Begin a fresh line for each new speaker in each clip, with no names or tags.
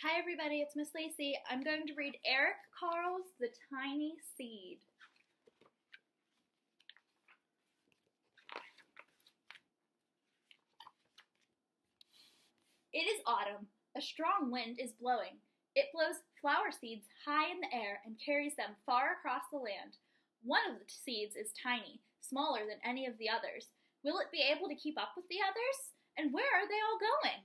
Hi everybody, it's Miss Lacey. I'm going to read Eric Carle's The Tiny Seed. It is autumn. A strong wind is blowing. It blows flower seeds high in the air and carries them far across the land. One of the seeds is tiny, smaller than any of the others. Will it be able to keep up with the others? And where are they all going?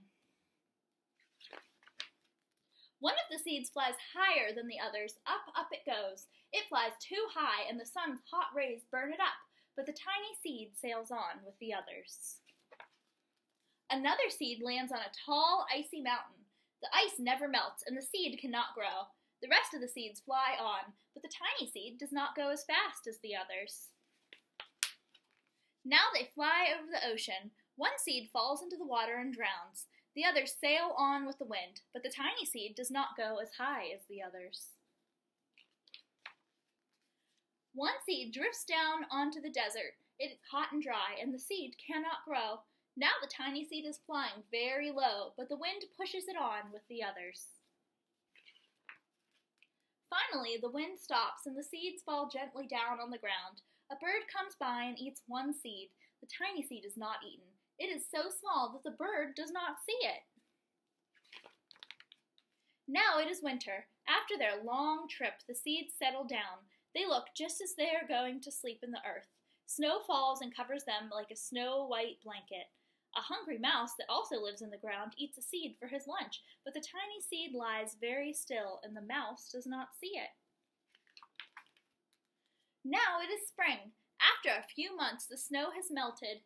One of the seeds flies higher than the others. Up it goes. It flies too high, and the sun's hot rays burn it up, but the tiny seed sails on with the others. Another seed lands on a tall, icy mountain. The ice never melts, and the seed cannot grow. The rest of the seeds fly on, but the tiny seed does not go as fast as the others. Now they fly over the ocean. One seed falls into the water and drowns. The others sail on with the wind, but the tiny seed does not go as high as the others. One seed drifts down onto the desert. It is hot and dry, and the seed cannot grow. Now the tiny seed is flying very low, but the wind pushes it on with the others. Finally, the wind stops, and the seeds fall gently down on the ground. A bird comes by and eats one seed. The tiny seed is not eaten. It is so small that the bird does not see it. Now it is winter. After their long trip, the seeds settle down. They look just as they are going to sleep in the earth. Snow falls and covers them like a snow-white blanket. A hungry mouse that also lives in the ground eats a seed for his lunch, but the tiny seed lies very still, and the mouse does not see it. Now it is spring. After a few months, the snow has melted.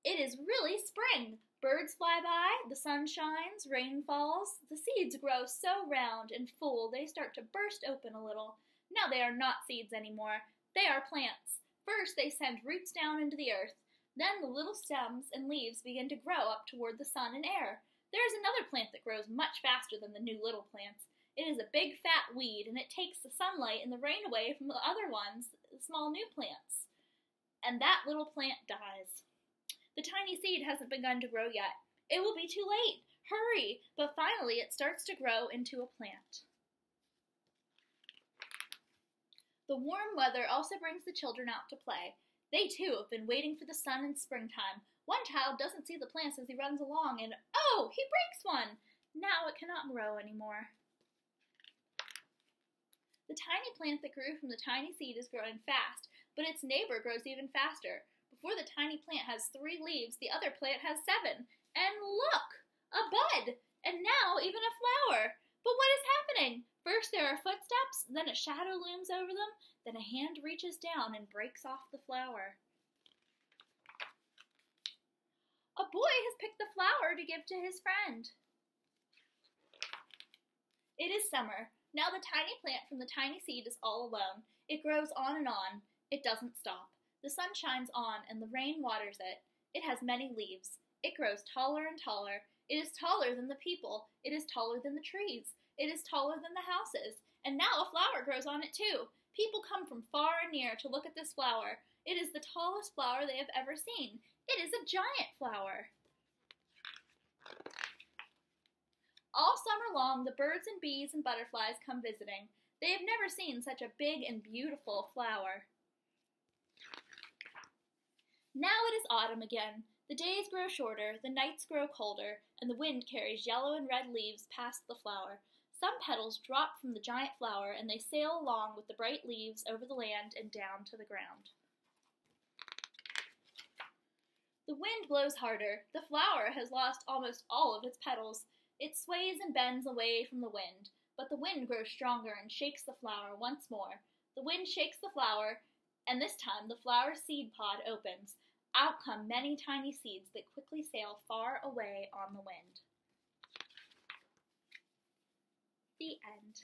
It is really spring. Birds fly by, the sun shines, rain falls. The seeds grow so round and full they start to burst open a little. Now they are not seeds anymore. They are plants. First they send roots down into the earth. Then the little stems and leaves begin to grow up toward the sun and air. There is another plant that grows much faster than the new little plants. It is a big fat weed, and it takes the sunlight and the rain away from the other ones, the small new plants. And that little plant dies. The tiny seed hasn't begun to grow yet. It will be too late. Hurry! But finally it starts to grow into a plant. The warm weather also brings the children out to play. They too have been waiting for the sun in springtime. One child doesn't see the plants as he runs along and, oh, he breaks one! Now it cannot grow anymore. The tiny plant that grew from the tiny seed is growing fast, but its neighbor grows even faster. Before the tiny plant has 3 leaves, the other plant has 7. And look! A bud! And now even a flower! But what is happening? First there are footsteps, then a shadow looms over them, then a hand reaches down and breaks off the flower. A boy has picked the flower to give to his friend. It is summer. Now the tiny plant from the tiny seed is all alone. It grows on and on. It doesn't stop. The sun shines on and the rain waters it. It has many leaves. It grows taller and taller. It is taller than the people. It is taller than the trees. It is taller than the houses. And now a flower grows on it too. People come from far and near to look at this flower. It is the tallest flower they have ever seen. It is a giant flower. All summer long, the birds and bees and butterflies come visiting. They have never seen such a big and beautiful flower. Now it is autumn again. The days grow shorter, the nights grow colder, and the wind carries yellow and red leaves past the flower. Some petals drop from the giant flower, and they sail along with the bright leaves over the land and down to the ground. The wind blows harder. The flower has lost almost all of its petals. It sways and bends away from the wind, but the wind grows stronger and shakes the flower once more. The wind shakes the flower, and this time the flower's seed pod opens. Out come many tiny seeds that quickly sail far away on the wind. The end.